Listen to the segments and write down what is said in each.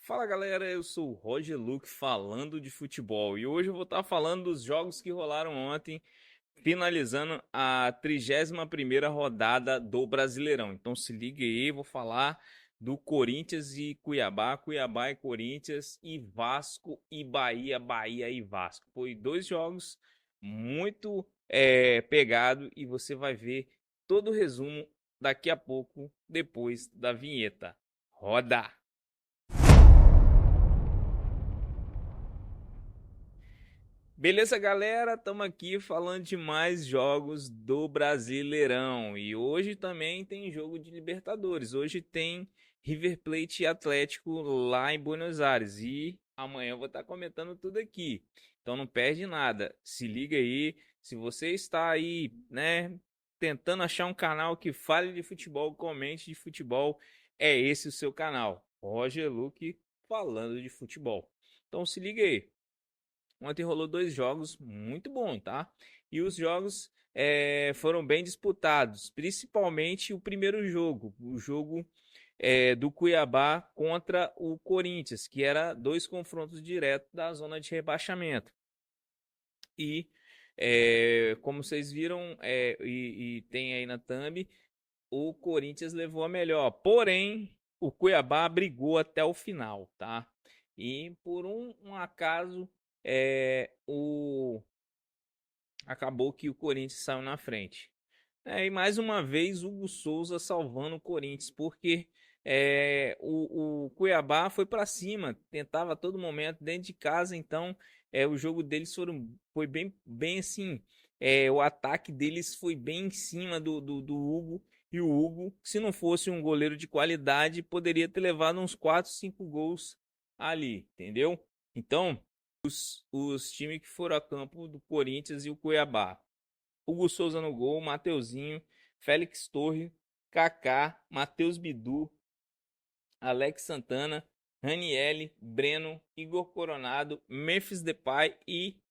Fala galera, eu sou o Roger Luke falando de futebol e hoje eu vou estar falando dos jogos que rolaram ontem, finalizando a 31ª rodada do Brasileirão. Então se liga aí, vou falar do Corinthians e Cuiabá, Cuiabá e Corinthians e Vasco e Bahia, Bahia e Vasco. Foi dois jogos muito pegado e você vai ver todo o resumo daqui a pouco, depois da vinheta. Roda! Beleza, galera? Estamos aqui falando de mais jogos do Brasileirão. E hoje também tem jogo de Libertadores. Hoje tem River Plate e Atlético lá em Buenos Aires. E amanhã eu vou estar comentando tudo aqui. Então não perde nada. Se liga aí. Se você está aí, né, tentando achar um canal que fale de futebol, comente de futebol, é esse o seu canal. Roger Luque falando de futebol. Então se liga aí. Ontem rolou dois jogos muito bons, tá? E os jogos foram bem disputados, principalmente o primeiro jogo, o jogo do Cuiabá contra o Corinthians, que era dois confrontos diretos da zona de rebaixamento. E como vocês viram e tem aí na thumb, o Corinthians levou a melhor. Porém, o Cuiabá brigou até o final, tá? E por um acaso, acabou que o Corinthians saiu na frente. E mais uma vez, Hugo Souza salvando o Corinthians, porque o Cuiabá foi para cima, tentava a todo momento dentro de casa, então o jogo deles foi bem assim. O ataque deles foi bem em cima do Hugo, e o Hugo, se não fosse um goleiro de qualidade, poderia ter levado uns 4, 5 gols ali, entendeu? Então, os times que foram a campo do Corinthians e o Cuiabá. Hugo Souza no gol, Mateuzinho, Félix Torre, Kaká, Matheus Bidu, Alex Santana, Ranielli, Breno, Igor Coronado, Memphis Depay e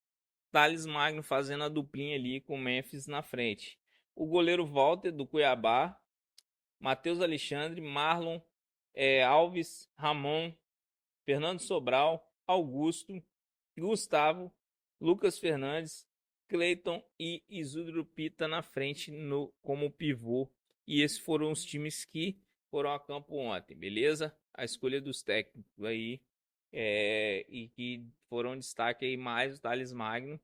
Thales Magno fazendo a duplinha ali com o Memphis na frente. O goleiro Walter do Cuiabá, Matheus Alexandre, Marlon, Alves, Ramon, Fernando Sobral, Augusto, Gustavo, Lucas Fernandes, Cleiton e Isudro Pita na frente como pivô. E esses foram os times que foram a campo ontem, beleza? A escolha dos técnicos aí e que foram destaque aí mais o Thales Magno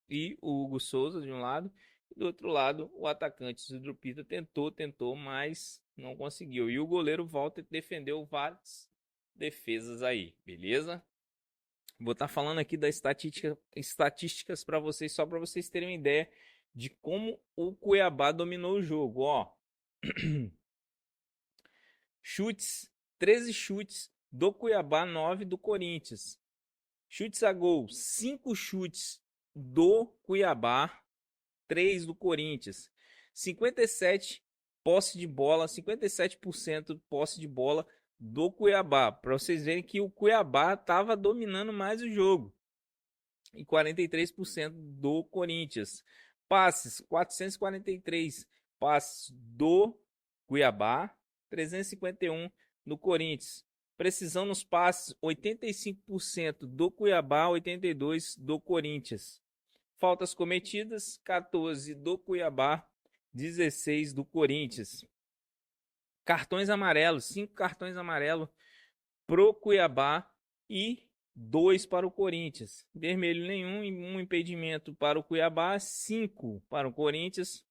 e o Hugo Souza de um lado. E do outro lado, o atacante Isudro Pita tentou, mas não conseguiu. E o goleiro Walter defendeu várias defesas aí, beleza? Vou estar falando aqui das estatísticas para vocês, só para vocês terem uma ideia de como o Cuiabá dominou o jogo. Ó, chutes, 13 chutes do Cuiabá, 9 do Corinthians. Chutes a gol, 5 chutes do Cuiabá, 3 do Corinthians. 57 posse de bola, 57% posse de bola do Cuiabá. Para vocês verem que o Cuiabá estava dominando mais o jogo. E 43% do Corinthians. Passes, 443 passes do Cuiabá, 351 do Corinthians. Precisão nos passes, 85% do Cuiabá, 82% do Corinthians. Faltas cometidas, 14 do Cuiabá, 16 do Corinthians. Cartões amarelos, 5 cartões amarelos pro Cuiabá e 2 para o Corinthians. Vermelho nenhum e um impedimento para o Cuiabá, 5 para o Corinthians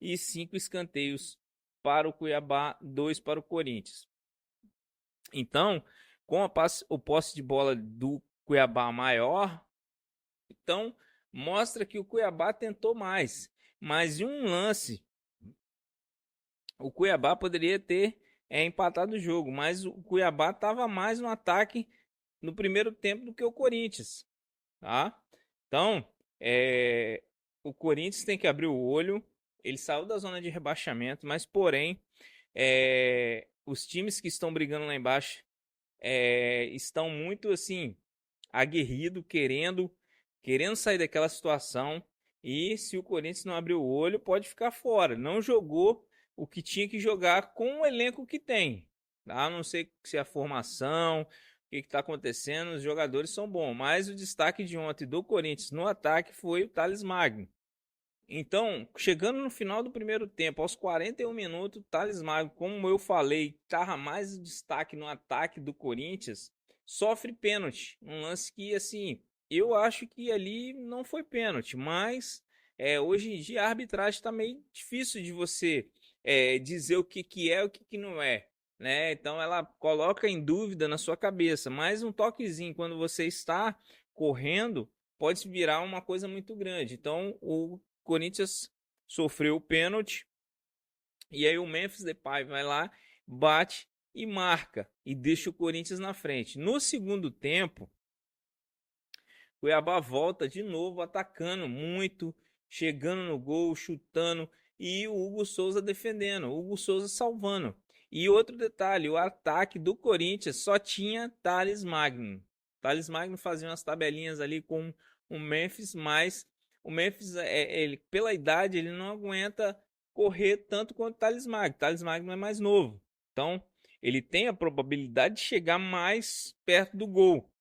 e 5 escanteios para o Cuiabá, 2 para o Corinthians. Então, com o posse de bola do Cuiabá maior, então mostra que o Cuiabá tentou mais. Mas em um lance, o Cuiabá poderia ter empatado o jogo, mas o Cuiabá estava mais no ataque no primeiro tempo do que o Corinthians, tá? Então, o Corinthians tem que abrir o olho. Ele saiu da zona de rebaixamento, mas porém, os times que estão brigando lá embaixo estão muito assim aguerrido, querendo sair daquela situação. E se o Corinthians não abrir o olho, pode ficar fora. Não jogou o que tinha que jogar com o elenco que tem. Tá? Não sei se é a formação, que está acontecendo, os jogadores são bons, mas o destaque de ontem do Corinthians no ataque foi o Thales Magno. Então, chegando no final do primeiro tempo, aos 41 minutos, o Thales Magno, como eu falei, estava mais destaque no ataque do Corinthians, sofre pênalti. Um lance que, assim, eu acho que ali não foi pênalti, mas hoje em dia a arbitragem está meio difícil de você dizer o que é e o que não é. Né? Então ela coloca em dúvida na sua cabeça, mas um toquezinho quando você está correndo pode virar uma coisa muito grande. Então o Corinthians sofreu o pênalti e aí o Memphis Depay vai lá, bate e marca e deixa o Corinthians na frente. No segundo tempo, o Cuiabá volta de novo atacando muito, chegando no gol, chutando e o Hugo Souza defendendo, o Hugo Souza salvando. E outro detalhe, o ataque do Corinthians só tinha Thales Magno. Thales Magno fazia umas tabelinhas ali com o Memphis, mas o Memphis, ele, pela idade, ele não aguenta correr tanto quanto o Thales Magno. Thales Magno é mais novo. Então, ele tem a probabilidade de chegar mais perto do gol,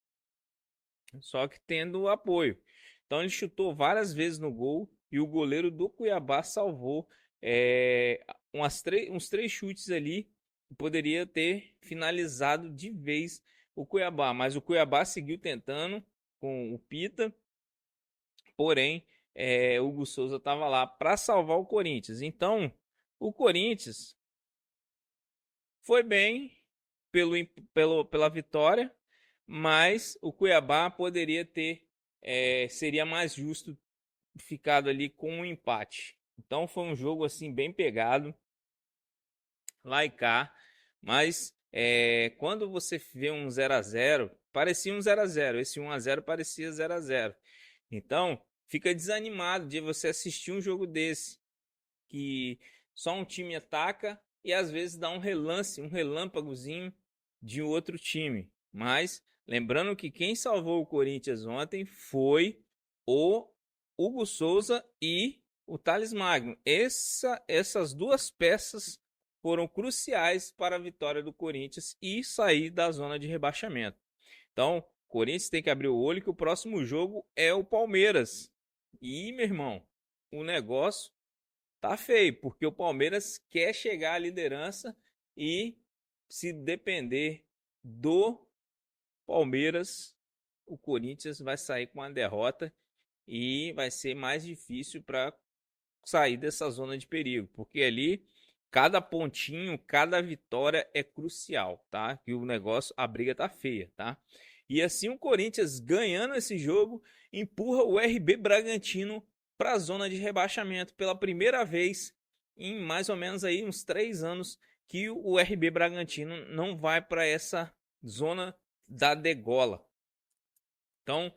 só que tendo o apoio. Então, ele chutou várias vezes no gol e o goleiro do Cuiabá salvou uns 3 chutes ali. Poderia ter finalizado de vez o Cuiabá, mas o Cuiabá seguiu tentando com o Pita, porém o Hugo Souza estava lá para salvar o Corinthians. Então o Corinthians foi bem pela vitória, mas o Cuiabá poderia ter, seria mais justo ficado ali com um empate. Então foi um jogo assim bem pegado lá e cá, mas quando você vê um 0-0, parecia um 0-0, esse 1-0 parecia 0-0. Então fica desanimado de você assistir um jogo desse, que só um time ataca e às vezes dá um relance, um relâmpagozinho de outro time. Mas lembrando que quem salvou o Corinthians ontem foi o Hugo Souza e o Thales Magno. Essas duas peças foram cruciais para a vitória do Corinthians e sair da zona de rebaixamento. Então, o Corinthians tem que abrir o olho que o próximo jogo é o Palmeiras. E, meu irmão, o negócio tá feio, porque o Palmeiras quer chegar à liderança e se depender do Palmeiras, o Corinthians vai sair com uma derrota e vai ser mais difícil para sair dessa zona de perigo, porque ali cada pontinho, cada vitória é crucial, tá? Que o negócio, a briga tá feia, tá? E assim o Corinthians ganhando esse jogo empurra o RB Bragantino para a zona de rebaixamento pela primeira vez em mais ou menos aí uns 3 anos que o RB Bragantino não vai para essa zona da degola. Então,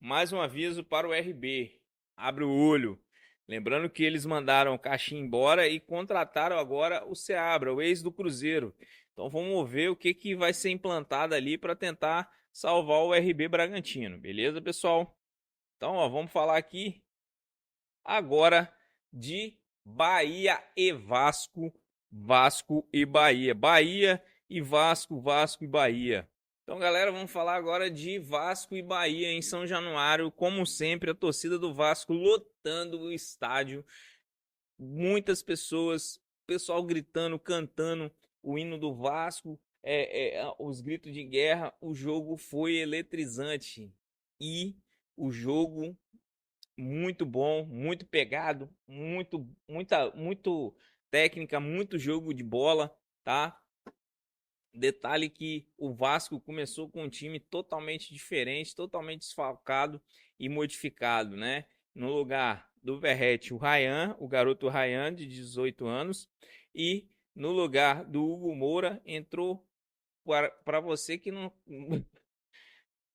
mais um aviso para o RB. Abre o olho. Lembrando que eles mandaram o Caixinha embora e contrataram agora o Seabra, o ex do Cruzeiro. Então vamos ver o que vai ser implantado ali para tentar salvar o RB Bragantino. Beleza, pessoal? Então, vamos falar aqui agora de Bahia e Vasco. Vasco e Bahia. Bahia e Vasco, Vasco e Bahia. Então, galera, vamos falar agora de Vasco e Bahia em São Januário. Como sempre, a torcida do Vasco lotando o estádio. Muitas pessoas, pessoal gritando, cantando o hino do Vasco, os gritos de guerra. O jogo foi eletrizante e o jogo muito bom, muito pegado, muito técnica, muito jogo de bola, tá? Detalhe que o Vasco começou com um time totalmente diferente, totalmente desfalcado e modificado, né? No lugar do Verratti, o Ryan, o garoto Ryan de 18 anos, e no lugar do Hugo Moura entrou, para você que não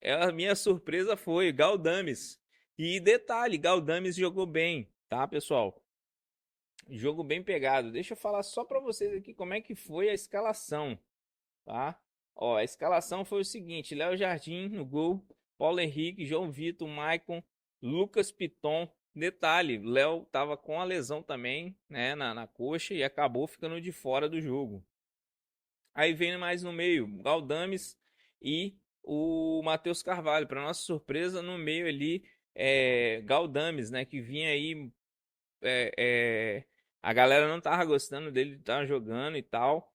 a minha surpresa foi Galdames. E detalhe, Galdames jogou bem, tá, pessoal? Jogo bem pegado. Deixa eu falar só para vocês aqui como é que foi a escalação, tá? Ó, a escalação foi o seguinte: Léo Jardim no gol, Paulo Henrique, João Vitor, Maicon, Lucas Piton. Detalhe, Léo tava com a lesão também, né, na coxa e acabou ficando de fora do jogo. Aí vem mais no meio, Galdames e o Matheus Carvalho. Para nossa surpresa, no meio ali, Galdames, né? Que vinha aí. é, é, a galera não tava gostando dele, tava jogando e tal.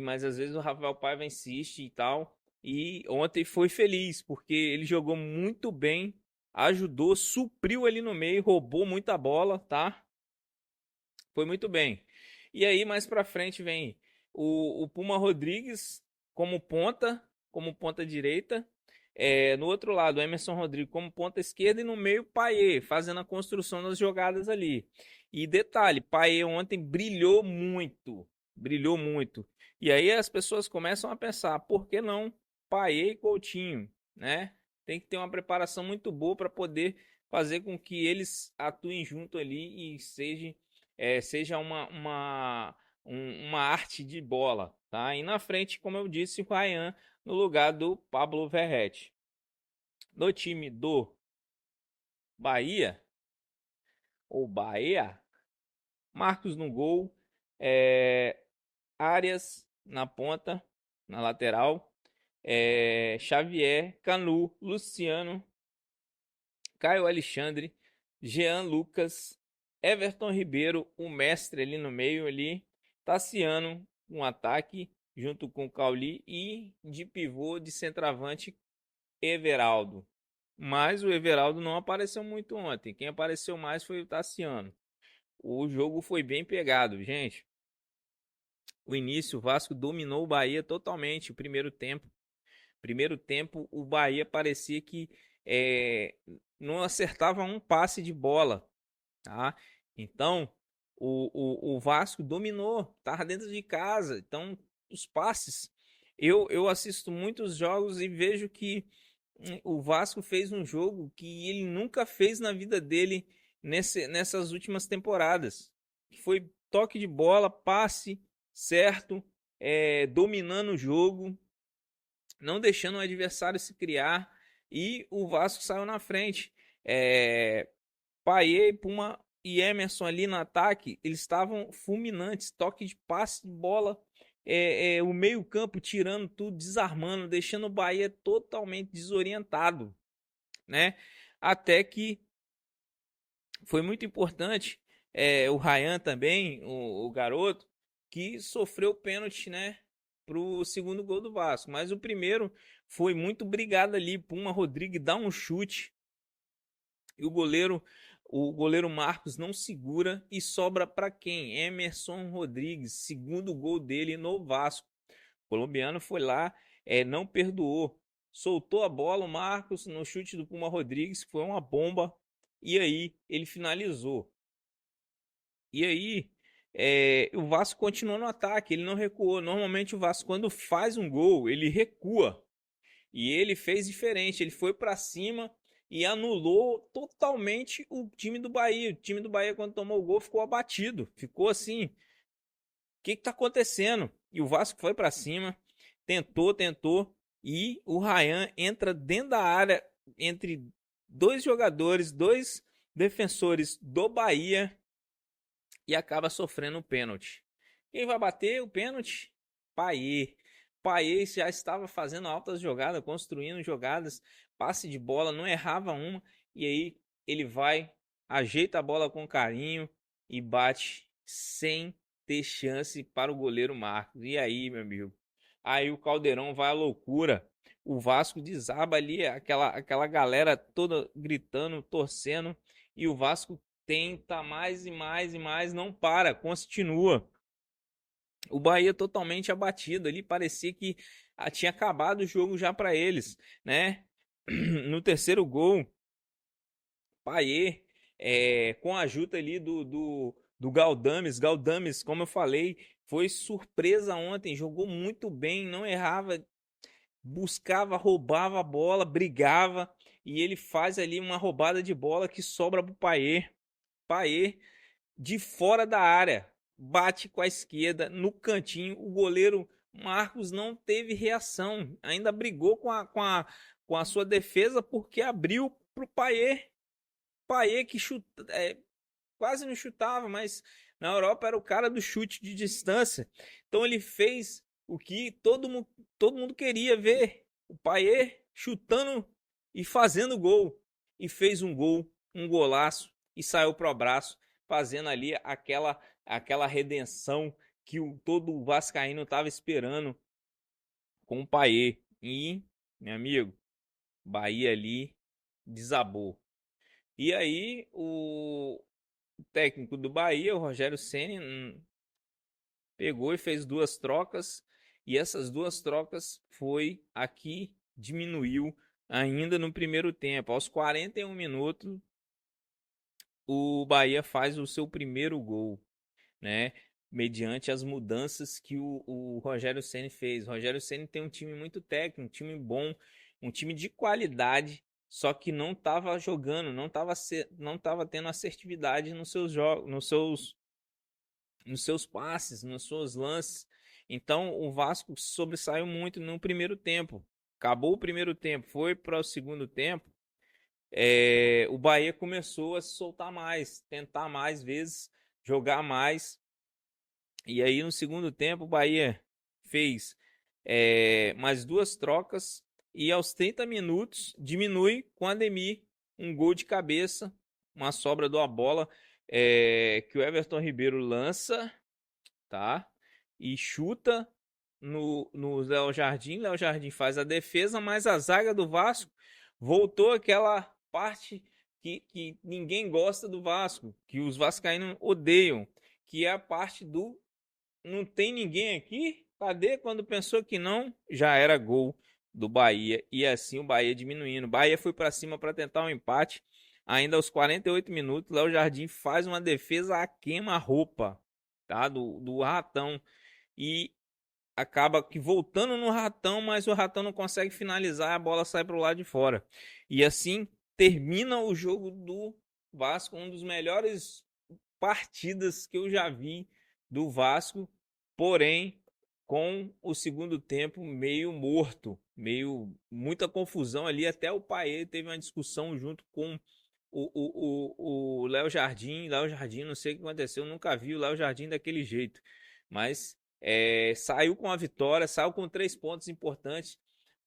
Mas às vezes o Rafael Paiva insiste e tal. E ontem foi feliz, porque ele jogou muito bem, ajudou, supriu ali no meio, roubou muita bola, tá? Foi muito bem. E aí, mais pra frente, vem o Puma Rodrigues como ponta direita. No outro lado, o Emerson Rodrigues como ponta esquerda e no meio, Payet, fazendo a construção das jogadas ali. E detalhe, Payet ontem brilhou muito. Brilhou muito. E aí as pessoas começam a pensar, por que não Payet e Coutinho, né? Tem que ter uma preparação muito boa para poder fazer com que eles atuem junto ali e seja uma arte de bola, tá? E na frente, como eu disse, o Ryan no lugar do Pablo Verrete. No time do Bahia, ou Bahia, Marcos no gol, Arias na ponta, na lateral, Xavier, Canu, Luciano, Caio Alexandre, Jean Lucas, Everton Ribeiro, o mestre ali no meio ali, Tassiano, um ataque junto com o Cauli e de pivô de centroavante Everaldo. Mas o Everaldo não apareceu muito ontem. Quem apareceu mais foi o Tassiano. O jogo foi bem pegado, gente. O início, o Vasco dominou o Bahia totalmente. O primeiro tempo. Primeiro tempo, o Bahia parecia que não acertava um passe de bola, tá? Então, o Vasco dominou, estava dentro de casa. Então, os passes. Eu assisto muitos jogos e vejo que o Vasco fez um jogo que ele nunca fez na vida dele nessas últimas temporadas. Que foi toque de bola, passe certo, dominando o jogo, não deixando o adversário se criar e o Vasco saiu na frente. Payet, Puma e Emerson ali no ataque, eles estavam fulminantes, toque de passe de bola, o meio campo tirando tudo, desarmando, deixando o Bahia totalmente desorientado, né? Até que foi muito importante, o Ryan também, o garoto, que sofreu pênalti, né? Pro segundo gol do Vasco, mas o primeiro foi muito brigado ali. Puma Rodrigues dá um chute e o goleiro Marcos não segura e sobra para quem? Emerson Rodrigues, segundo gol dele no Vasco. O colombiano foi lá, não perdoou, soltou a bola, o Marcos no chute do Puma Rodrigues, foi uma bomba e aí ele finalizou. E aí o Vasco continuou no ataque, ele não recuou. Normalmente o Vasco quando faz um gol ele recua. E ele fez diferente, ele foi para cima e anulou totalmente o time do Bahia. O time do Bahia, quando tomou o gol, ficou abatido. Ficou assim: o que está acontecendo? E o Vasco foi para cima, tentou, e o Ryan entra dentro da área entre dois jogadores, dois defensores do Bahia e acaba sofrendo o pênalti. Quem vai bater o pênalti? Payet. Payet já estava fazendo altas jogadas, construindo jogadas, passe de bola, não errava uma. E aí ele vai, ajeita a bola com carinho e bate sem ter chance para o goleiro Marcos. E aí, meu amigo? Aí o Caldeirão vai à loucura. O Vasco desaba ali, aquela galera toda gritando, torcendo. E o Vasco tenta mais e mais e mais, não para, continua. O Bahia totalmente abatido ali, parecia que tinha acabado o jogo já para eles, né? No terceiro gol, Payet, com a ajuda ali do Galdames. Galdames, como eu falei, foi surpresa ontem, jogou muito bem, não errava, buscava, roubava a bola, brigava, e ele faz ali uma roubada de bola que sobra pro Payet. Payet de fora da área, bate com a esquerda no cantinho, o goleiro Marcos não teve reação, ainda brigou com a sua defesa porque abriu pro Payet. Payet que quase não chutava, mas na Europa era o cara do chute de distância. Então ele fez o que todo mundo queria ver. o Payet chutando e fazendo gol. E fez um gol, um golaço, e saiu pro abraço, fazendo ali aquela redenção que todo o vascaíno estava esperando com o Payet. E, meu amigo, Bahia ali desabou. E aí o técnico do Bahia, o Rogério Ceni, pegou e fez duas trocas. E essas duas trocas foi a que diminuiu ainda no primeiro tempo. Aos 41 minutos, o Bahia faz o seu primeiro gol, né? Mediante as mudanças que o Rogério Ceni fez. O Rogério Ceni tem um time muito técnico, um time bom, um time de qualidade, só que não estava jogando, não tava tendo assertividade nos seus jogos, nos seus passes, nos seus lances. Então o Vasco sobressaiu muito no primeiro tempo. Acabou o primeiro tempo, foi para o segundo tempo. O Bahia começou a se soltar mais, tentar mais vezes, jogar mais. E aí no segundo tempo o Bahia fez mais duas trocas e aos 30 minutos diminui com Ademir um gol de cabeça, uma sobra de uma bola que o Everton Ribeiro lança, tá? E chuta no Léo Jardim. Léo Jardim faz a defesa, mas a zaga do Vasco voltou aquela parte que ninguém gosta do Vasco, que os vascaínos odeiam, que é a parte do não tem ninguém aqui? Cadê? Quando pensou que não, já era gol do Bahia. E assim o Bahia diminuindo. O Bahia foi para cima para tentar um empate. Ainda aos 48 minutos, Léo Jardim faz uma defesa a queima-roupa, tá? Do Ratão. E acaba que voltando no Ratão, mas o Ratão não consegue finalizar, a bola sai para o lado de fora. E assim termina o jogo do Vasco, um dos melhores partidas que eu já vi do Vasco, porém com o segundo tempo meio morto, meio muita confusão ali. Até o Payet teve uma discussão junto com o Léo Jardim. Léo Jardim, não sei o que aconteceu, nunca vi o Léo Jardim daquele jeito, mas saiu com a vitória, saiu com 3 pontos importantes,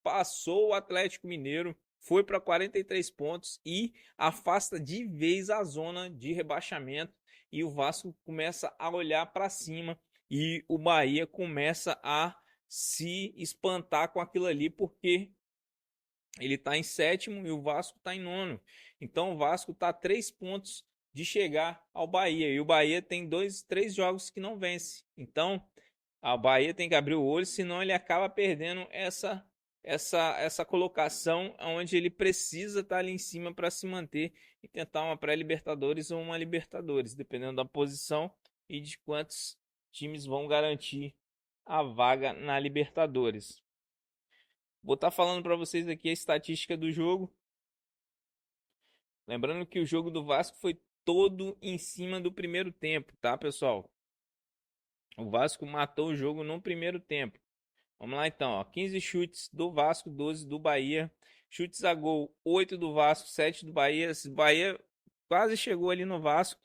passou o Atlético Mineiro, foi para 43 pontos e afasta de vez a zona de rebaixamento. E o Vasco começa a olhar para cima e o Bahia começa a se espantar com aquilo ali, porque ele está em sétimo e o Vasco está em nono. Então o Vasco está a 3 pontos de chegar ao Bahia. E o Bahia tem 3 jogos que não vence. Então a Bahia tem que abrir o olho, senão ele acaba perdendo essa colocação onde ele precisa estar ali em cima para se manter e tentar uma pré-Libertadores ou uma Libertadores, dependendo da posição e de quantos times vão garantir a vaga na Libertadores. Vou estar falando para vocês aqui a estatística do jogo. Lembrando que o jogo do Vasco foi todo em cima do primeiro tempo, tá, pessoal? O Vasco matou o jogo no primeiro tempo. Vamos lá então, ó. 15 chutes do Vasco, 12 do Bahia. Chutes a gol, 8 do Vasco, 7 do Bahia. Bahia quase chegou ali no Vasco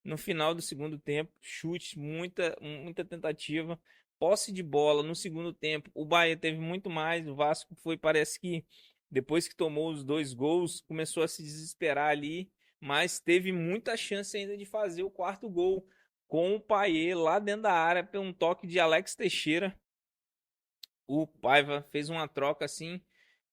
no final do segundo tempo. Chutes, muita tentativa. Posse de bola no segundo tempo. O Bahia teve muito mais. O Vasco parece que depois que tomou os 2 gols, começou a se desesperar ali. Mas teve muita chance ainda de fazer o quarto gol com o Payet lá dentro da área por um toque de Alex Teixeira. O Paiva fez uma troca assim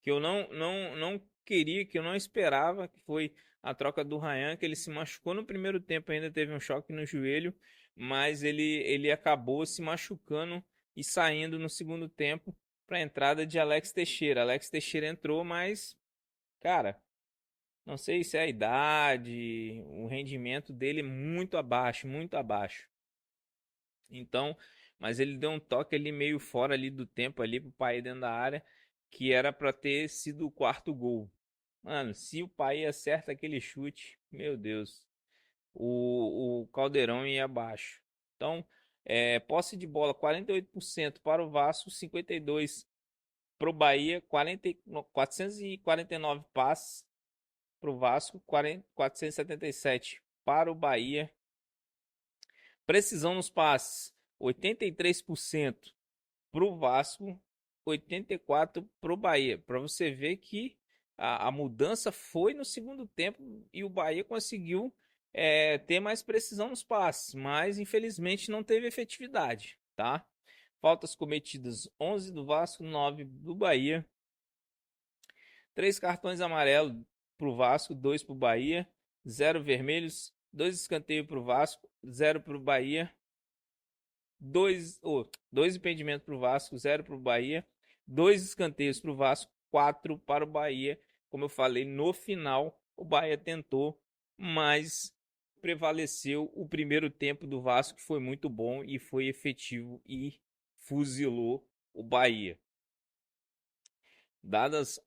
que eu não queria, que eu não esperava, que foi a troca do Ryan, que ele se machucou no primeiro tempo, ainda teve um choque no joelho, mas ele acabou se machucando e saindo no segundo tempo para a entrada de Alex Teixeira. Alex Teixeira entrou, mas cara, não sei se é a idade, o rendimento dele é muito abaixo, muito abaixo. Então, mas ele deu um toque ali meio fora ali do tempo ali pro Pai dentro da área, que era para ter sido o quarto gol. Mano, se o Pai acerta aquele chute, meu Deus, o Caldeirão ia abaixo. Então, posse de bola 48% para o Vasco, 52% para o Bahia, 449 passes para o Vasco, 477 para o Bahia. Precisão nos passes, 83% para o Vasco 84 para o Bahia. Para você ver que a mudança foi no segundo tempo e o Bahia conseguiu ter mais precisão nos passes, mas infelizmente não teve efetividade, tá? Faltas cometidas 11 do Vasco, 9 do Bahia. 3 cartões amarelos para o Vasco, 2 para o Bahia. 0 vermelhos, 2 escanteios para o Vasco, 0 para o Bahia. 2 impedimentos para o Vasco, 0 para o Bahia. 2 escanteios para o Vasco, 4 para o Bahia. Como eu falei, no final o Bahia tentou, mas prevaleceu o primeiro tempo do Vasco, que foi muito bom e foi efetivo e fuzilou o Bahia. Dadas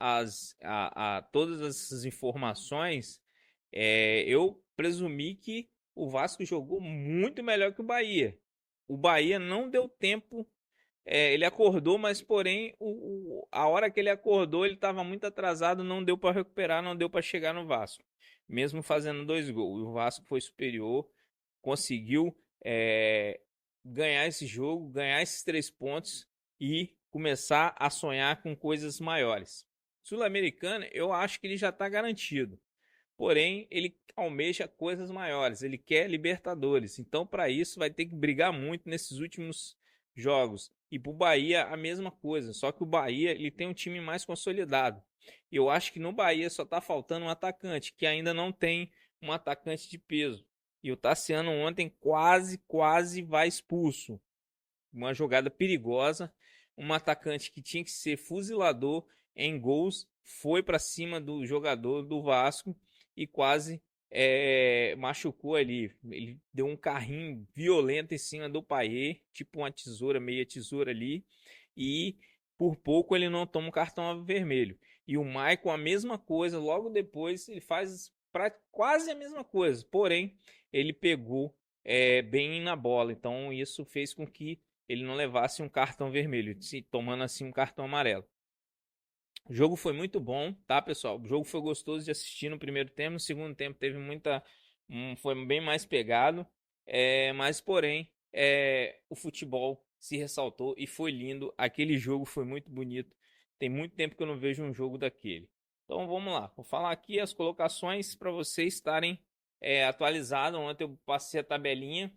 todas essas informações, eu presumi que o Vasco jogou muito melhor que o Bahia. O Bahia não deu tempo, ele acordou, mas porém a hora que ele acordou ele estava muito atrasado, não deu para recuperar, não deu para chegar no Vasco. Mesmo fazendo 2 gols, o Vasco foi superior, conseguiu ganhar esse jogo, ganhar esses 3 pontos e começar a sonhar com coisas maiores. Sul-Americana, eu acho que ele já está garantido. Porém, ele almeja coisas maiores. Ele quer Libertadores. Então, para isso, vai ter que brigar muito nesses últimos jogos. E para o Bahia, a mesma coisa. Só que o Bahia ele tem um time mais consolidado. E eu acho que no Bahia só está faltando um atacante, que ainda não tem um atacante de peso. E o Tassiano ontem quase vai expulso. Uma jogada perigosa. Um atacante que tinha que ser fuzilador em gols foi para cima do jogador do Vasco e quase machucou ali. Ele deu um carrinho violento em cima do Payet, tipo uma tesoura, meia tesoura ali, e por pouco ele não toma um cartão vermelho. E o Maicon a mesma coisa, logo depois ele faz quase a mesma coisa, porém ele pegou bem na bola, então isso fez com que ele não levasse um cartão vermelho, tomando assim um cartão amarelo. O jogo foi muito bom, tá, pessoal? O jogo foi gostoso de assistir no primeiro tempo. No segundo tempo teve foi bem mais pegado. Mas, porém, o futebol se ressaltou e foi lindo. Aquele jogo foi muito bonito. Tem muito tempo que eu não vejo um jogo daquele. Então, vamos lá. Vou falar aqui as colocações para vocês estarem atualizados. Ontem eu passei a tabelinha.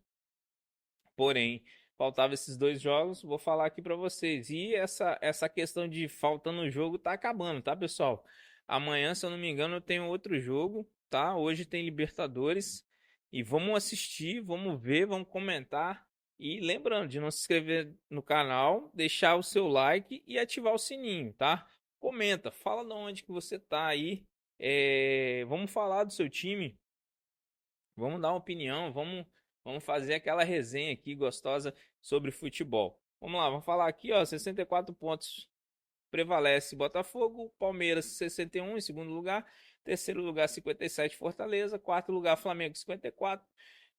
Porém, faltavam esses 2 jogos, vou falar aqui para vocês. E essa questão de falta no jogo tá acabando, tá, pessoal? Amanhã, se eu não me engano, eu tenho outro jogo, tá? Hoje tem Libertadores e vamos assistir, vamos ver, vamos comentar. E lembrando de não se inscrever no canal, deixar o seu like e ativar o sininho, tá? Comenta, fala de onde que você tá aí. Vamos falar do seu time, vamos dar uma opinião, vamos fazer aquela resenha aqui gostosa sobre futebol. Vamos lá, vamos falar aqui, ó, 64 pontos prevalece Botafogo, Palmeiras 61 em segundo lugar, terceiro lugar 57 Fortaleza, quarto lugar Flamengo 54,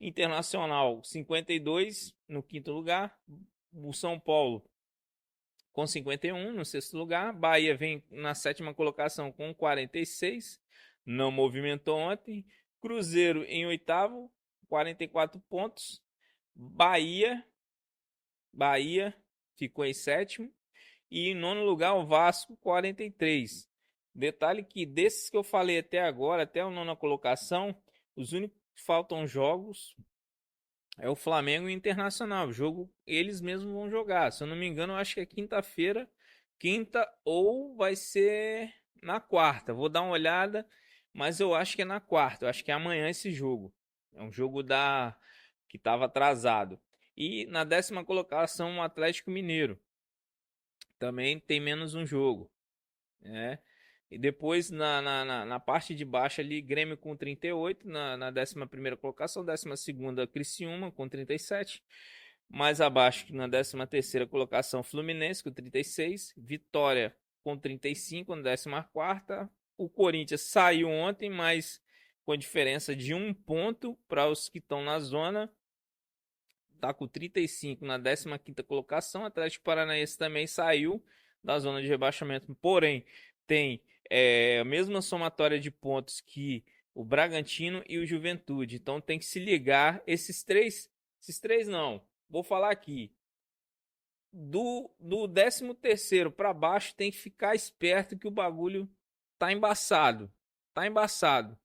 Internacional 52 no quinto lugar, o São Paulo com 51 no sexto lugar, Bahia vem na sétima colocação com 46, não movimentou ontem, Cruzeiro em oitavo, 44 pontos, Bahia ficou em sétimo e em nono lugar o Vasco 43. Detalhe que desses que eu falei até agora, até a nona colocação, os únicos que faltam jogos é o Flamengo e o Internacional. O jogo eles mesmos vão jogar. Se eu não me engano, eu acho que é quinta-feira. Quinta ou vai ser na quarta. Vou dar uma olhada, mas eu acho que é na quarta. Eu acho que é amanhã esse jogo. É um jogo que estava atrasado. E na décima colocação, o Atlético Mineiro. Também tem menos um jogo, né? E depois na parte de baixo ali, Grêmio com 38, na 11ª colocação, 12ª Criciúma com 37, mais abaixo na 13ª colocação Fluminense com 36, Vitória com 35 na 14ª, o Corinthians saiu ontem, mas com diferença de 1 ponto para os que estão na zona, tá com 35 na 15ª colocação, Atlético Paranaense também saiu da zona de rebaixamento, porém tem a mesma somatória de pontos que o Bragantino e o Juventude. Então tem que se ligar. Esses três não. Vou falar aqui. do 13º para baixo tem que ficar esperto que o bagulho tá embaçado. Tá embaçado.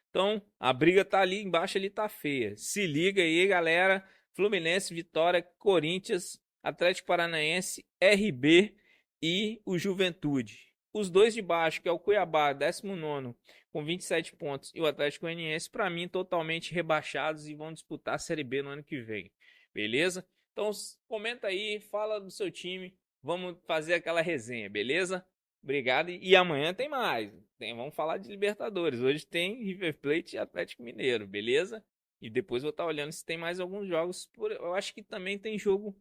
Então, a briga tá ali embaixo, ali tá feia. Se liga aí, galera. Fluminense, Vitória, Corinthians, Atlético Paranaense, RB e o Juventude. Os dois de baixo, que é o Cuiabá, 19º, com 27 pontos, e o Atlético Goianiense, para mim, totalmente rebaixados e vão disputar a Série B no ano que vem. Beleza? Então, comenta aí, fala do seu time. Vamos fazer aquela resenha, beleza? Obrigado. E amanhã tem mais. Vamos falar de Libertadores. Hoje tem River Plate e Atlético Mineiro, beleza? E depois vou estar olhando se tem mais alguns jogos. Eu acho que também tem jogo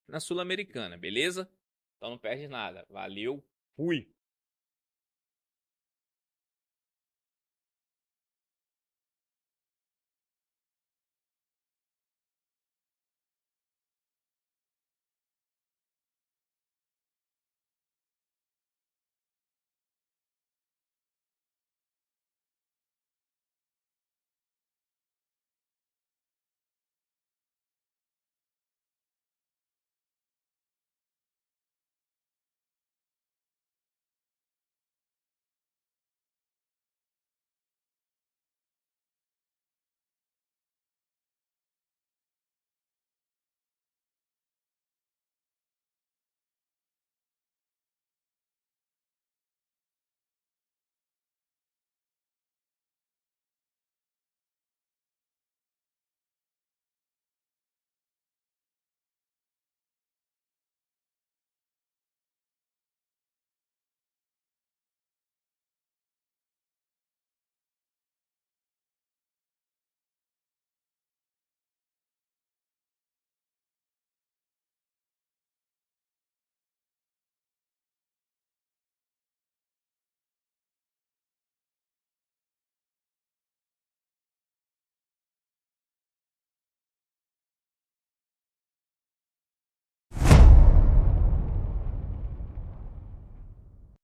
na Sul-Americana, beleza? Então não perde nada. Valeu, fui!